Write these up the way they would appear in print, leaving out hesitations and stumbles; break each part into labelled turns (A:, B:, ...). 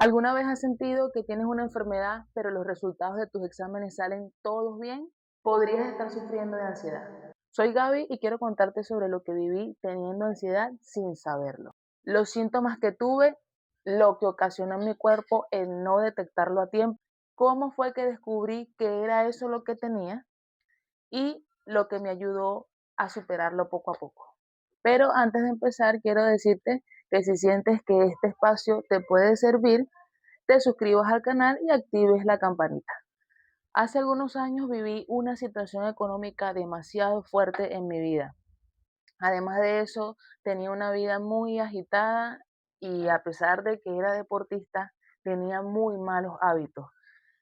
A: ¿Alguna vez has sentido que tienes una enfermedad, pero los resultados de tus exámenes salen todos bien? Podrías estar sufriendo de ansiedad. Soy Gaby y quiero contarte sobre lo que viví teniendo ansiedad sin saberlo. Los síntomas que tuve, lo que ocasionó en mi cuerpo el no detectarlo a tiempo, cómo fue que descubrí que era eso lo que tenía y lo que me ayudó a superarlo poco a poco. Pero antes de empezar, quiero decirte que si sientes que este espacio te puede servir, te suscribas al canal y actives la campanita. Hace algunos años viví una situación económica demasiado fuerte en mi vida. Además de eso, tenía una vida muy agitada y a pesar de que era deportista, tenía muy malos hábitos.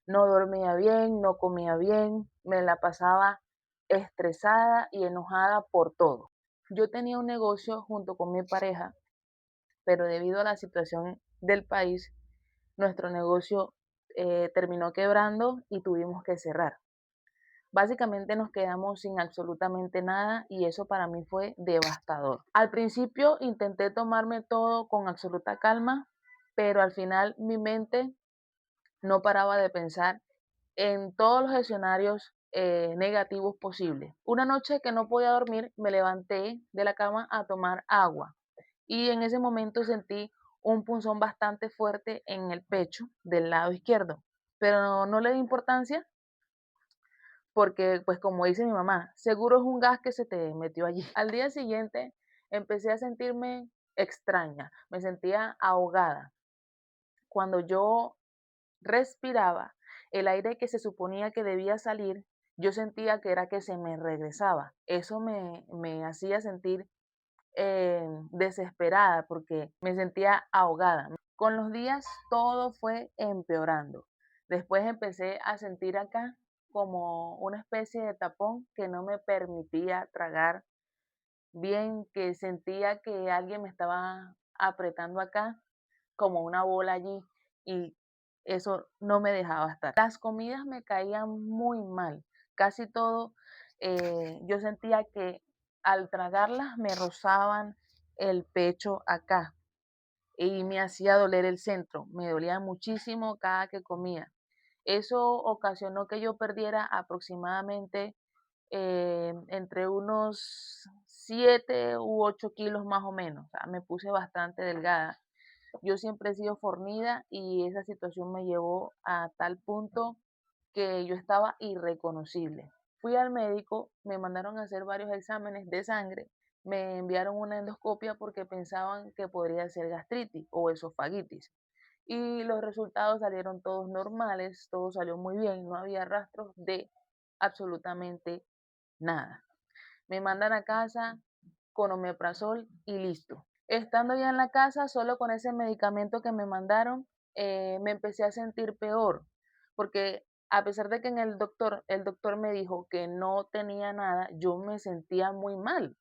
A: No dormía bien, no comía bien, me la pasaba estresada y enojada por todo. Yo tenía un negocio junto con mi pareja, pero debido a la situación del país, nuestro negocio terminó quebrando y tuvimos que cerrar. Básicamente nos quedamos sin absolutamente nada y eso para mí fue devastador. Al principio intenté tomarme todo con absoluta calma, pero al final mi mente no paraba de pensar en todos los escenarios negativos posibles. Una noche que no podía dormir, me levanté de la cama a tomar agua y en ese momento sentí un punzón bastante fuerte en el pecho del lado izquierdo, pero no le di importancia porque, pues como dice mi mamá, seguro es un gas que se te metió allí. Al día siguiente empecé a sentirme extraña, me sentía ahogada. Cuando yo respiraba, el aire que se suponía que debía salir, yo sentía que era que se me regresaba. Eso me hacía sentir desesperada porque me sentía ahogada. Con los días todo fue empeorando. Después empecé a sentir acá como una especie de tapón que no me permitía tragar bien, que sentía que alguien me estaba apretando acá como una bola allí y eso no me dejaba estar. Las comidas me caían muy mal, casi todo, yo sentía que al tragarlas me rozaban el pecho acá y me hacía doler el centro, me dolía muchísimo cada que comía. Eso ocasionó que yo perdiera aproximadamente entre unos 7 u 8 kilos más o menos. O sea, me puse bastante delgada. Yo siempre he sido fornida y esa situación me llevó a tal punto que yo estaba irreconocible. Fui al médico, me mandaron a hacer varios exámenes de sangre, me enviaron una endoscopia porque pensaban que podría ser gastritis o esofagitis. Y los resultados salieron todos normales, todo salió muy bien, no había rastros de absolutamente nada. Me mandan a casa con omeprazol y listo. Estando ya en la casa, solo con ese medicamento que me mandaron, me empecé a sentir peor, porque a pesar de que en el doctor me dijo que no tenía nada, yo me sentía muy mal.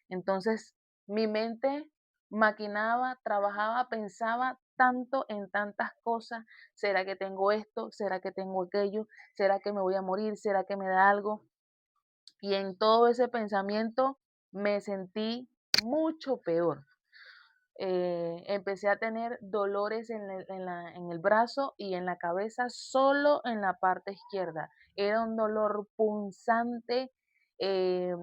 A: Entonces, mi mente maquinaba, trabajaba, pensaba tanto en tantas cosas. ¿Será que tengo esto? ¿Será que tengo aquello? ¿Será que me voy a morir? ¿Será que me da algo? Y en todo ese pensamiento me sentí mucho peor. Empecé a tener dolores en el brazo y en la cabeza, solo en la parte izquierda. Era un dolor punzante,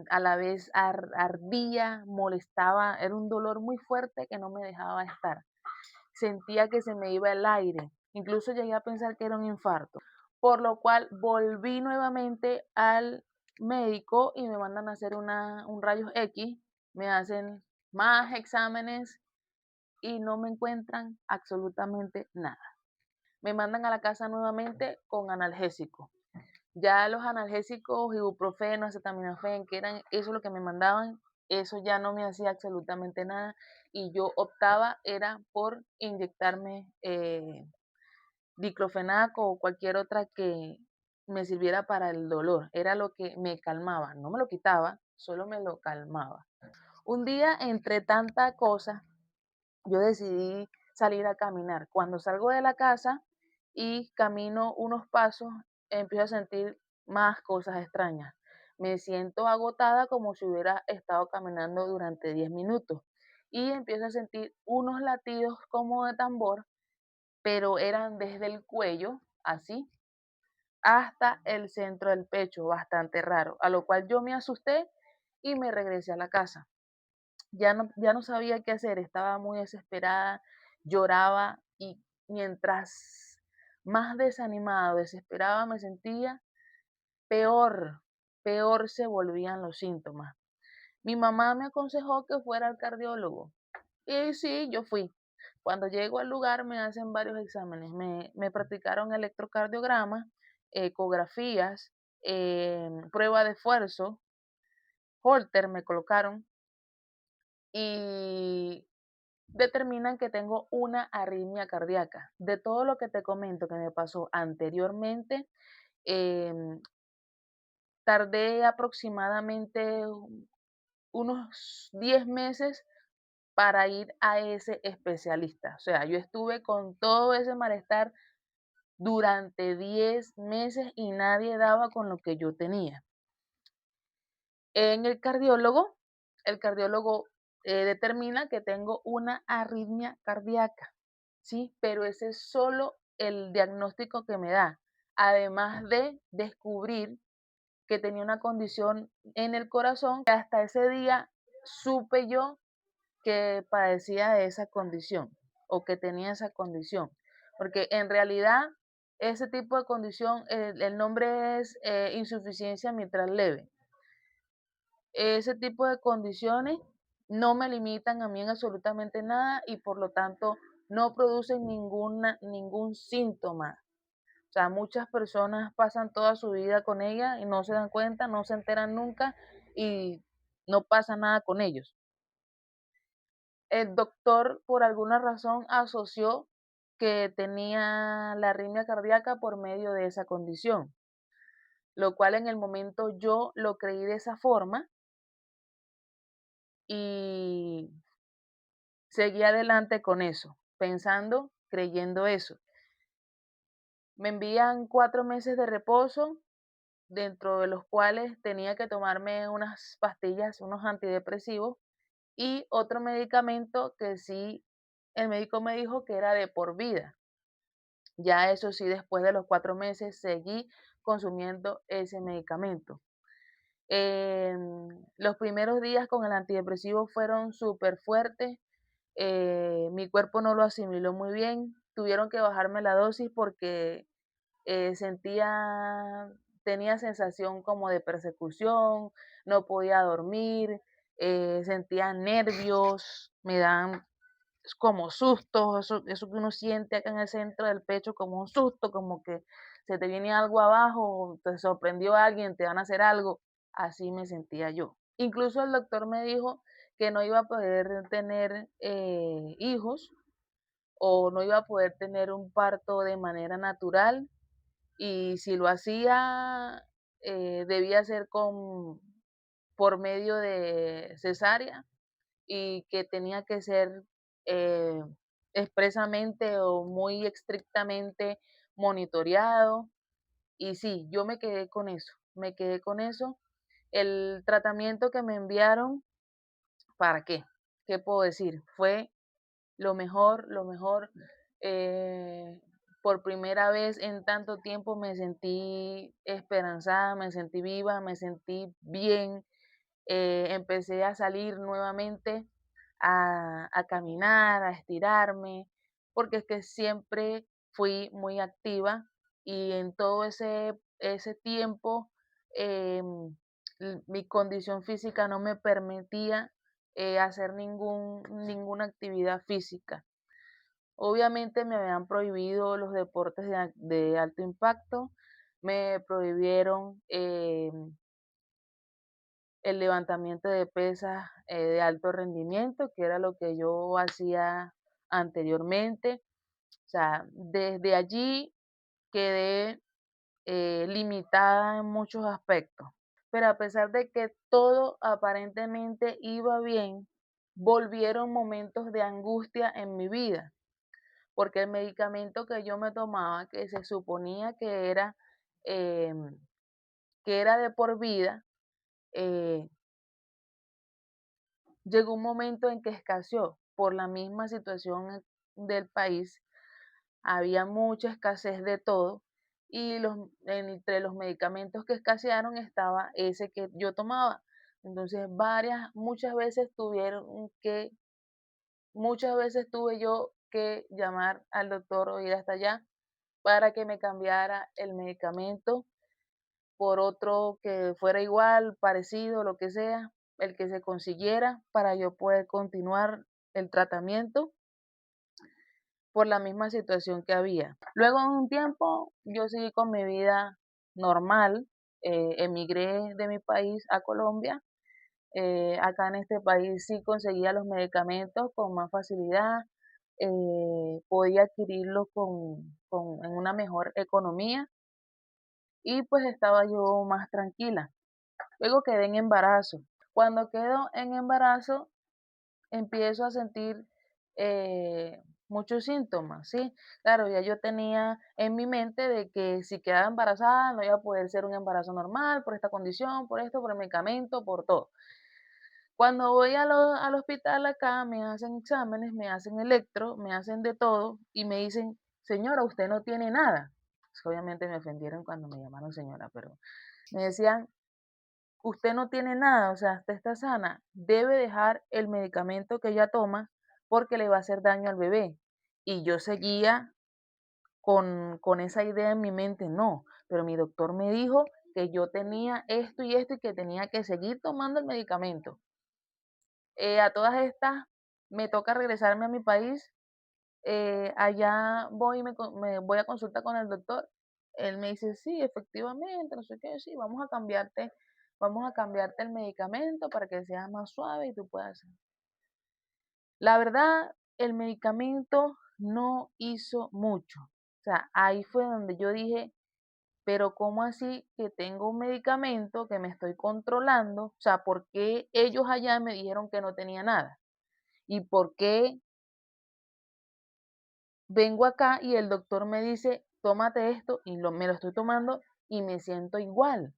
A: a la vez ardía, molestaba, era un dolor muy fuerte que no me dejaba estar. Sentía que se me iba el aire, incluso llegué a pensar que era un infarto, por lo cual volví nuevamente al médico y me mandan a hacer un rayos X, me hacen más exámenes y no me encuentran absolutamente nada. Me mandan a la casa nuevamente con analgésico. Ya los analgésicos, ibuprofeno, acetaminofén, que eran eso lo que me mandaban, eso ya no me hacía absolutamente nada y yo optaba era por inyectarme diclofenaco o cualquier otra que me sirviera para el dolor. Era lo que me calmaba, no me lo quitaba, solo me lo calmaba. Un día, entre tanta cosa, yo decidí salir a caminar. Cuando salgo de la casa y camino unos pasos, empiezo a sentir más cosas extrañas. Me siento agotada como si hubiera estado caminando durante 10 minutos y empiezo a sentir unos latidos como de tambor pero eran desde el cuello, así, hasta el centro del pecho, bastante raro, a lo cual yo me asusté y me regresé a la casa. Ya no sabía qué hacer, estaba muy desesperada, lloraba y mientras más desanimado, desesperada me sentía, peor, peor se volvían los síntomas. Mi mamá me aconsejó que fuera al cardiólogo y sí, yo fui. Cuando llego al lugar me hacen varios exámenes, me practicaron electrocardiograma, ecografías, prueba de esfuerzo, Holter me colocaron y determinan que tengo una arritmia cardíaca. De todo lo que te comento que me pasó anteriormente, em, tardé aproximadamente unos 10 meses para ir a ese especialista. O sea, yo estuve con todo ese malestar durante 10 meses y nadie daba con lo que yo tenía. En el cardiólogo determina que tengo una arritmia cardíaca, ¿sí? Pero ese es solo el diagnóstico que me da, además de descubrir que tenía una condición en el corazón, que hasta ese día supe yo que padecía de esa condición o que tenía esa condición, porque en realidad ese tipo de condición, el nombre es insuficiencia mitral leve. Ese tipo de condiciones no me limitan a mí en absolutamente nada y por lo tanto no producen ningún síntoma. O sea, muchas personas pasan toda su vida con ella y no se dan cuenta, no se enteran nunca y no pasa nada con ellos. El doctor, por alguna razón, asoció que tenía la arritmia cardíaca por medio de esa condición, lo cual en el momento yo lo creí de esa forma y seguí adelante con eso, pensando, creyendo eso. Me envían 4 meses de reposo, dentro de los cuales tenía que tomarme unas pastillas, unos antidepresivos y otro medicamento que sí, el médico me dijo que era de por vida. Ya eso sí, después de los 4 meses seguí consumiendo ese medicamento. Los primeros días con el antidepresivo fueron súper fuertes. Mi cuerpo no lo asimiló muy bien. Tuvieron que bajarme la dosis porque tenía sensación como de persecución, no podía dormir, sentía nervios, me dan como sustos, eso que uno siente acá en el centro del pecho como un susto, como que se te viene algo abajo, te sorprendió alguien, te van a hacer algo, así me sentía yo. Incluso el doctor me dijo que no iba a poder tener hijos o no iba a poder tener un parto de manera natural y si lo hacía debía ser por medio de cesárea y que tenía que ser eh, expresamente o muy estrictamente monitoreado. Y sí, yo me quedé con eso, me quedé con eso. El tratamiento que me enviaron, ¿para qué? ¿Qué puedo decir? Fue lo mejor, lo mejor. Por primera vez en tanto tiempo me sentí esperanzada, me sentí viva, me sentí bien, empecé a salir nuevamente a caminar, a estirarme, porque es que siempre fui muy activa y en todo ese tiempo mi condición física no me permitía hacer ninguna actividad física. Obviamente me habían prohibido los deportes de alto impacto, me prohibieron el levantamiento de pesas de alto rendimiento, que era lo que yo hacía anteriormente. O sea, desde allí quedé limitada en muchos aspectos. Pero a pesar de que todo aparentemente iba bien, volvieron momentos de angustia en mi vida, porque el medicamento que yo me tomaba, que se suponía em, que era de por vida, eh, llegó un momento en que escaseó por la misma situación del país. había mucha escasez de todo y entre los medicamentos que escasearon estaba ese que yo tomaba. Entonces, muchas veces tuve yo que llamar al doctor o ir hasta allá para que me cambiara el medicamento por otro que fuera igual, parecido, lo que sea, el que se consiguiera para yo poder continuar el tratamiento por la misma situación que había. Luego de un tiempo yo seguí con mi vida normal, emigré de mi país a Colombia. Acá en este país sí conseguía los medicamentos con más facilidad, podía adquirirlos en una mejor economía y pues estaba yo más tranquila. Luego quedé en embarazo. Cuando quedo en embarazo, empiezo a sentir muchos síntomas, ¿sí? Claro, ya yo tenía en mi mente de que si quedaba embarazada no iba a poder ser un embarazo normal por esta condición, por esto, por el medicamento, por todo. Cuando voy al hospital acá, me hacen exámenes, me hacen electro, me hacen de todo y me dicen, señora, usted no tiene nada. Pues, obviamente me ofendieron cuando me llamaron señora, pero me decían, usted no tiene nada, o sea, usted está sana, debe dejar el medicamento que ella toma porque le va a hacer daño al bebé. Y yo seguía con esa idea en mi mente, no, pero mi doctor me dijo que yo tenía esto y esto y que tenía que seguir tomando el medicamento. A todas estas me toca regresarme a mi país. Allá voy y me voy a consulta con el doctor. Él me dice, sí, efectivamente, no sé qué, sí, vamos a cambiarte el medicamento para que sea más suave y tú puedas. La verdad, el medicamento no hizo mucho. O sea, ahí fue donde yo dije, pero ¿cómo así que tengo un medicamento que me estoy controlando? O sea, ¿por qué ellos allá me dijeron que no tenía nada? ¿Y por qué vengo acá y el doctor me dice, tómate esto y me lo estoy tomando y me siento igual?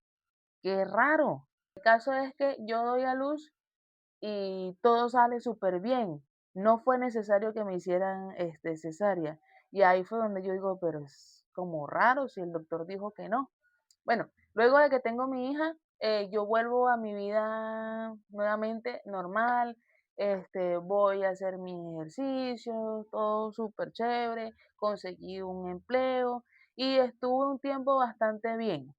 A: Qué raro. El caso es que yo doy a luz y todo sale súper bien. No fue necesario que me hicieran cesárea. Y ahí fue donde yo digo, pero es como raro si el doctor dijo que no. Bueno, luego de que tengo mi hija, yo vuelvo a mi vida nuevamente normal, voy a hacer mis ejercicios, todo súper chévere, conseguí un empleo y estuve un tiempo bastante bien,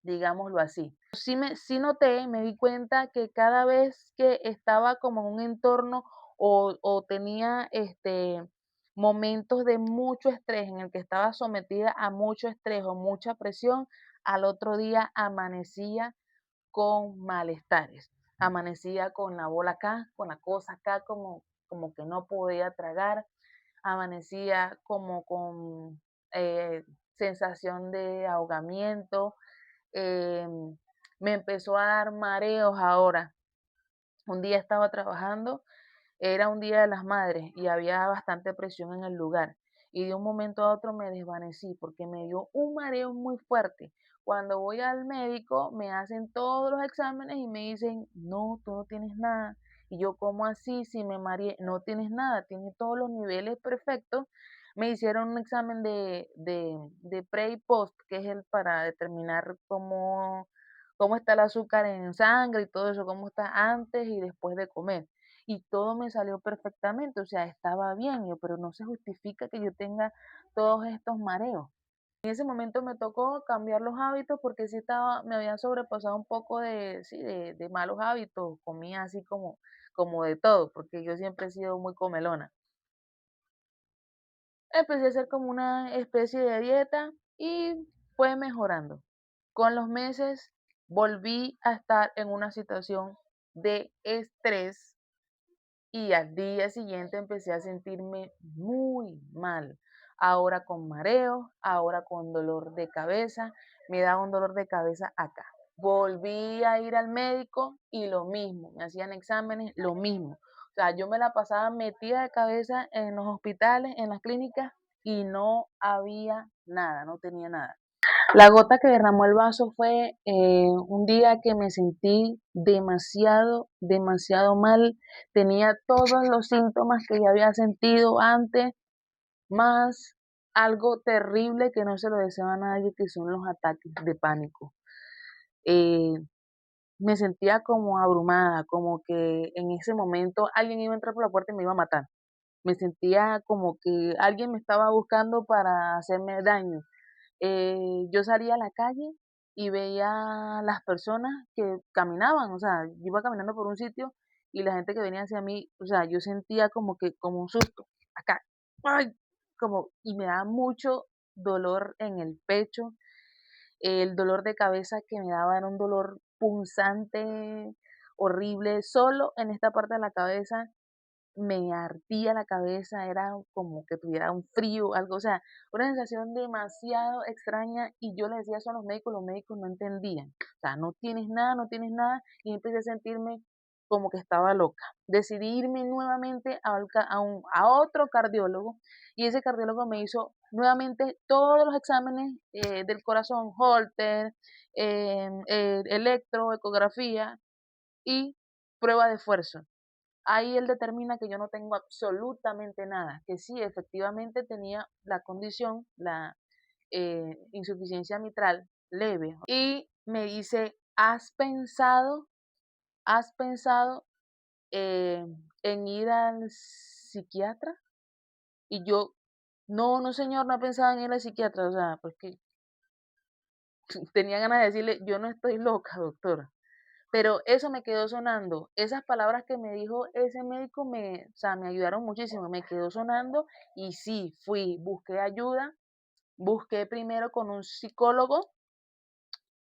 A: digámoslo así. Sí noté, me di cuenta que cada vez que estaba como en un entorno o tenía momentos de mucho estrés en el que estaba sometida a mucho estrés o mucha presión, al otro día amanecía con malestares, amanecía con la bola acá, con la cosa acá, como que no podía tragar, amanecía como con sensación de ahogamiento, me empezó a dar mareos ahora. Un día estaba trabajando, era un día de las madres y había bastante presión en el lugar. Y de un momento a otro me desvanecí porque me dio un mareo muy fuerte. Cuando voy al médico, me hacen todos los exámenes y me dicen, no, tú no tienes nada. Y yo, ¿cómo así? Si me mareé, no tienes nada, tienes todos los niveles perfectos. Me hicieron un examen de pre y post, que es el para determinar cómo está el azúcar en sangre y todo eso, cómo está antes y después de comer y todo me salió perfectamente, o sea, estaba bien, yo, pero no se justifica que yo tenga todos estos mareos. En ese momento me tocó cambiar los hábitos porque sí me habían sobrepasado un poco sí, de malos hábitos, comía así como de todo, porque yo siempre he sido muy comelona. Empecé a hacer como una especie de dieta y fue mejorando. Con los meses volví a estar en una situación de estrés y al día siguiente empecé a sentirme muy mal. Ahora con mareo, ahora con dolor de cabeza, me daba un dolor de cabeza acá. Volví a ir al médico y lo mismo, me hacían exámenes, lo mismo. O sea, yo me la pasaba metida de cabeza en los hospitales, en las clínicas y no había nada, no tenía nada. La gota que derramó el vaso fue un día que me sentí demasiado, demasiado mal. Tenía todos los síntomas que ya había sentido antes, más algo terrible que no se lo deseo a nadie, que son los ataques de pánico. Eh, Me sentía como abrumada, como que en ese momento alguien iba a entrar por la puerta y me iba a matar. Me sentía como que alguien me estaba buscando para hacerme daño. Yo salía a la calle y veía las personas que caminaban, o sea, yo iba caminando por un sitio y la gente que venía hacia mí, o sea, yo sentía como que, como un susto, acá, ¡ay! Como, y me daba mucho dolor en el pecho. El dolor de cabeza que me daba era un dolor punzante, horrible, solo en esta parte de la cabeza me ardía la cabeza, era como que tuviera un frío, algo, o sea, una sensación demasiado extraña y yo le decía eso a los médicos no entendían, o sea, no tienes nada, no tienes nada, y empecé a sentirme como que estaba loca. Decidí irme nuevamente a otro cardiólogo y ese cardiólogo me hizo nuevamente todos los exámenes del corazón, Holter, electro, ecografía y prueba de esfuerzo. Ahí él determina que yo no tengo absolutamente nada, que sí, efectivamente tenía la condición, la insuficiencia mitral leve. Y me dice, has pensado eh, en ir al psiquiatra? Y yo, no, no señor, no he pensado en ir al psiquiatra, o sea, pues que tenía ganas de decirle, yo no estoy loca, doctora. Pero eso me quedó sonando. Esas palabras que me dijo ese médico o sea, me ayudaron muchísimo. Me quedó sonando y sí, fui, busqué ayuda, busqué primero con un psicólogo,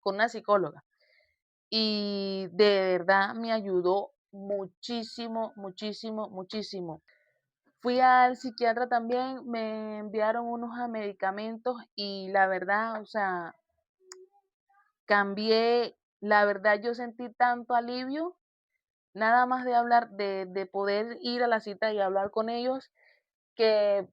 A: con una psicóloga. Y de verdad me ayudó muchísimo, muchísimo, muchísimo. Fui al psiquiatra también, me enviaron unos medicamentos y la verdad, o sea, cambié, la verdad yo sentí tanto alivio nada más de hablar, de poder ir a la cita y hablar con ellos, que,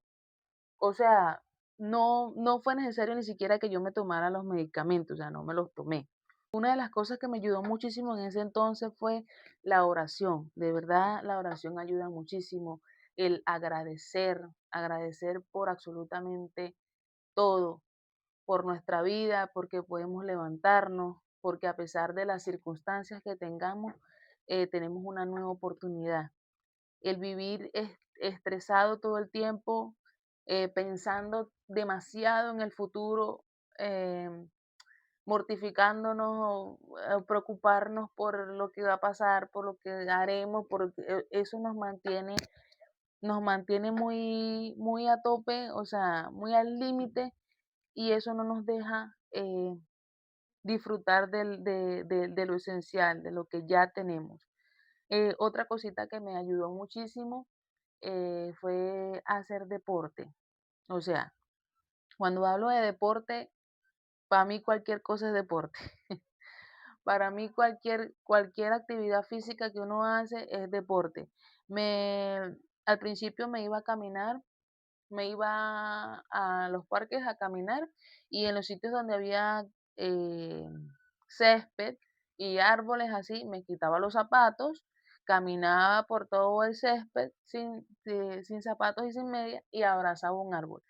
A: o sea, no fue necesario ni siquiera que yo me tomara los medicamentos, o sea, no me los tomé. Una de las cosas que me ayudó muchísimo en ese entonces fue la oración. De verdad, la oración ayuda muchísimo. El agradecer, agradecer por absolutamente todo, por nuestra vida, porque podemos levantarnos, porque a pesar de las circunstancias que tengamos, tenemos una nueva oportunidad. El vivir estresado todo el tiempo, pensando demasiado en el futuro, eh, mortificándonos, preocuparnos por lo que va a pasar, por lo que haremos, porque eso nos mantiene muy, muy a tope, o sea, muy al límite, y eso no nos deja disfrutar de lo esencial, de lo que ya tenemos. Otra cosita que me ayudó muchísimo fue hacer deporte. O sea, cuando hablo de deporte, para mí cualquier cosa es deporte. Para mí cualquier actividad física que uno hace es deporte. Al principio me iba a caminar, me iba a los parques a caminar y en los sitios donde había eh, césped y árboles así, me quitaba los zapatos, caminaba por todo el césped sin zapatos y sin media y abrazaba un árbol.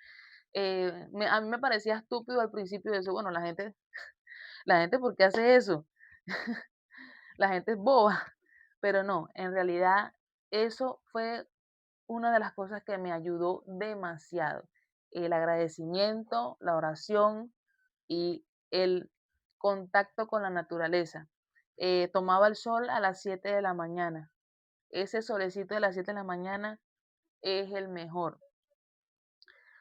A: A mí me parecía estúpido al principio de eso, bueno, la gente ¿por qué hace eso? La gente es boba, pero no, en realidad eso fue una de las cosas que me ayudó demasiado. El agradecimiento, la oración y el contacto con la naturaleza. Tomaba el sol a las 7 de la mañana. Ese solecito de las 7 de la mañana es el mejor.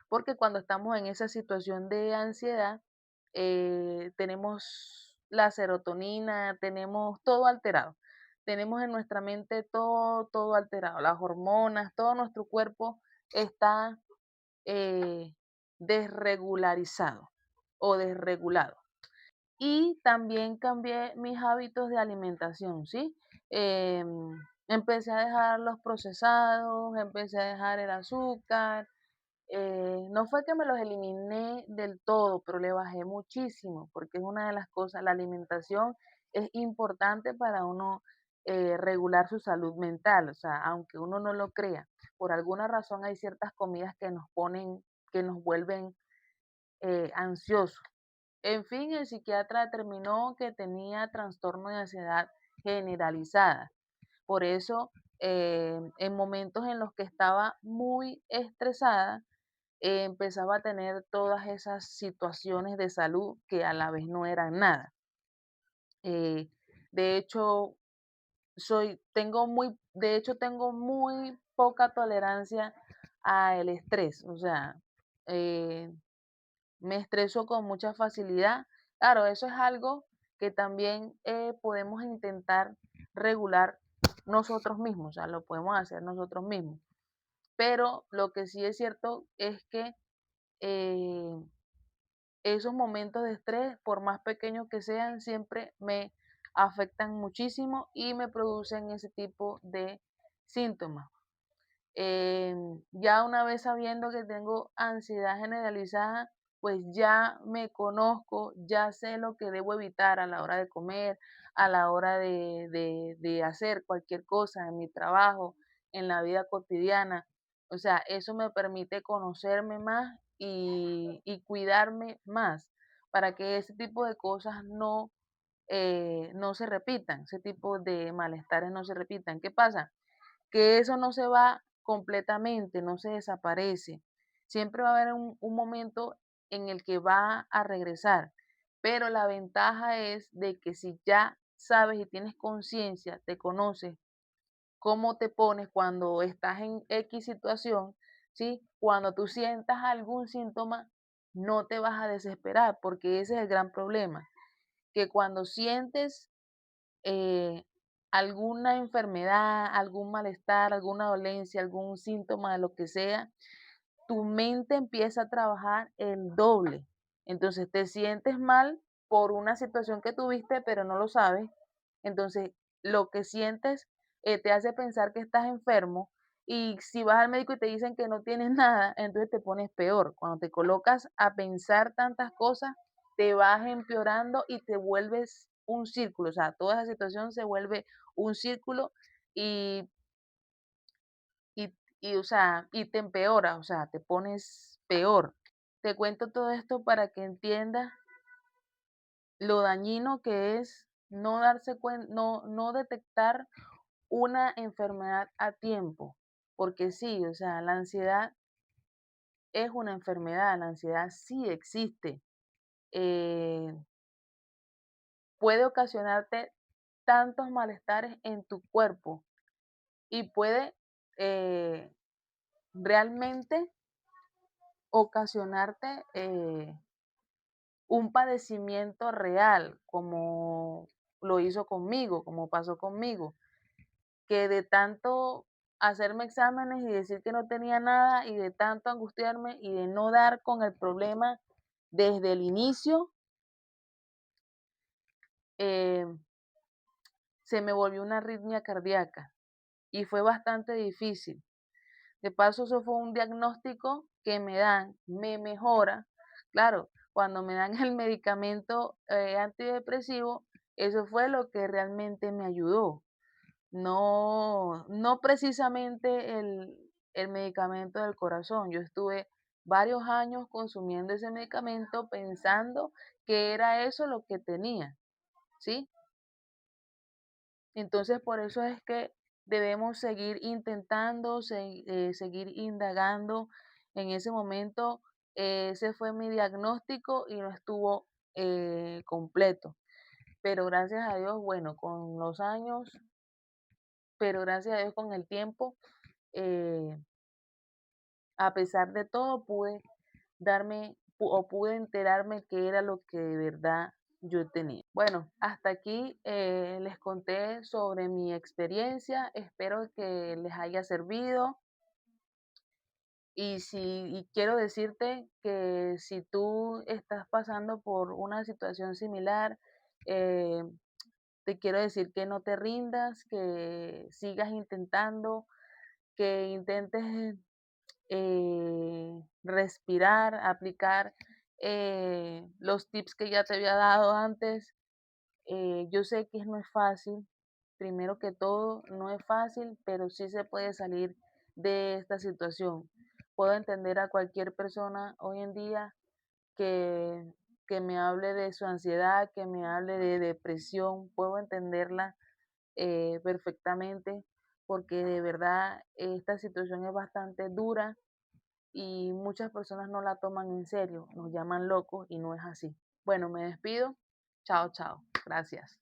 A: Porque cuando estamos en esa situación de ansiedad, tenemos la serotonina, tenemos todo alterado. Tenemos en nuestra mente todo alterado, las hormonas, todo nuestro cuerpo está eh, desregularizado o desregulado. Y también cambié mis hábitos de alimentación, ¿sí? Empecé a dejar los procesados, empecé a dejar el azúcar, no fue que me los eliminé del todo, pero le bajé muchísimo, porque es una de las cosas, la alimentación es importante para uno regular su salud mental, o sea, aunque uno no lo crea, por alguna razón hay ciertas comidas que nos ponen que nos vuelven ansiosos. En fin, el psiquiatra determinó que tenía trastorno de ansiedad generalizada. Por eso, en momentos en los que estaba muy estresada, empezaba a tener todas esas situaciones de salud que a la vez no eran nada. Eh, de hecho, tengo muy poca tolerancia al estrés. O sea, eh, me estreso con mucha facilidad. Claro, eso es algo que también podemos intentar regular nosotros mismos, o sea, lo podemos hacer nosotros mismos. Pero lo que sí es cierto es que eh, esos momentos de estrés, por más pequeños que sean, siempre me afectan muchísimo y me producen ese tipo de síntomas. Ya una vez sabiendo que tengo ansiedad generalizada, pues ya me conozco, ya sé lo que debo evitar a la hora de comer, a la hora de hacer cualquier cosa en mi trabajo, en la vida cotidiana. O sea, eso me permite conocerme más y cuidarme más para que ese tipo de cosas no se repitan, ese tipo de malestares no se repitan. ¿Qué pasa? Que eso no se va completamente, no se desaparece. Siempre va a haber un momento en el que va a regresar, pero la ventaja es de que si ya sabes y tienes conciencia, te conoces cómo te pones cuando estás en X situación, ¿sí? Cuando tú sientas algún síntoma, no te vas a desesperar, porque ese es el gran problema, que cuando sientes eh, alguna enfermedad, algún malestar, alguna dolencia, algún síntoma de lo que sea, tu mente empieza a trabajar el doble. Entonces te sientes mal por una situación que tuviste, pero no lo sabes. Entonces lo que sientes te hace pensar que estás enfermo y si vas al médico y te dicen que no tienes nada, entonces te pones peor. Cuando te colocas a pensar tantas cosas, te vas empeorando y te vuelves un círculo. O sea, toda esa situación se vuelve un círculo y o sea, y te empeora, o sea, te pones peor. Te cuento todo esto para que entiendas lo dañino que es no darse cuenta, no detectar una enfermedad a tiempo, porque sí, o sea, la ansiedad es una enfermedad, la ansiedad sí existe. eh, Puede ocasionarte tantos malestares en tu cuerpo y puede eh, realmente ocasionarte un padecimiento real, como lo hizo conmigo, como pasó conmigo, que de tanto hacerme exámenes y decir que no tenía nada y de tanto angustiarme y de no dar con el problema desde el inicio, eh, se me volvió una arritmia cardíaca y fue bastante difícil. De paso, eso fue un diagnóstico que me dan, me mejora. Claro, cuando me dan el medicamento antidepresivo, eso fue lo que realmente me ayudó. No precisamente el medicamento del corazón. Yo estuve varios años consumiendo ese medicamento pensando que era eso lo que tenía, ¿sí? Entonces, por eso es que debemos seguir intentando, seguir indagando. En ese momento, ese fue mi diagnóstico y no estuvo completo. Pero gracias a Dios, bueno, con los años, pero gracias a Dios con el tiempo, eh, a pesar de todo, pude enterarme qué era lo que de verdad yo tenía. Bueno, hasta aquí les conté sobre mi experiencia. Espero que les haya servido. Y quiero decirte que si tú estás pasando por una situación similar, eh, te quiero decir que no te rindas, que sigas intentando, que intentes respirar, aplicar los tips que ya te había dado antes. Yo sé que no es fácil, primero que todo, no es fácil, pero sí se puede salir de esta situación. puedo entender a cualquier persona hoy en día que, que me hable de su ansiedad, que me hable de depresión, puedo entenderla perfectamente porque de verdad esta situación es bastante dura y muchas personas no la toman en serio, nos llaman locos y no es así. Bueno, me despido. Chao, chao. Gracias.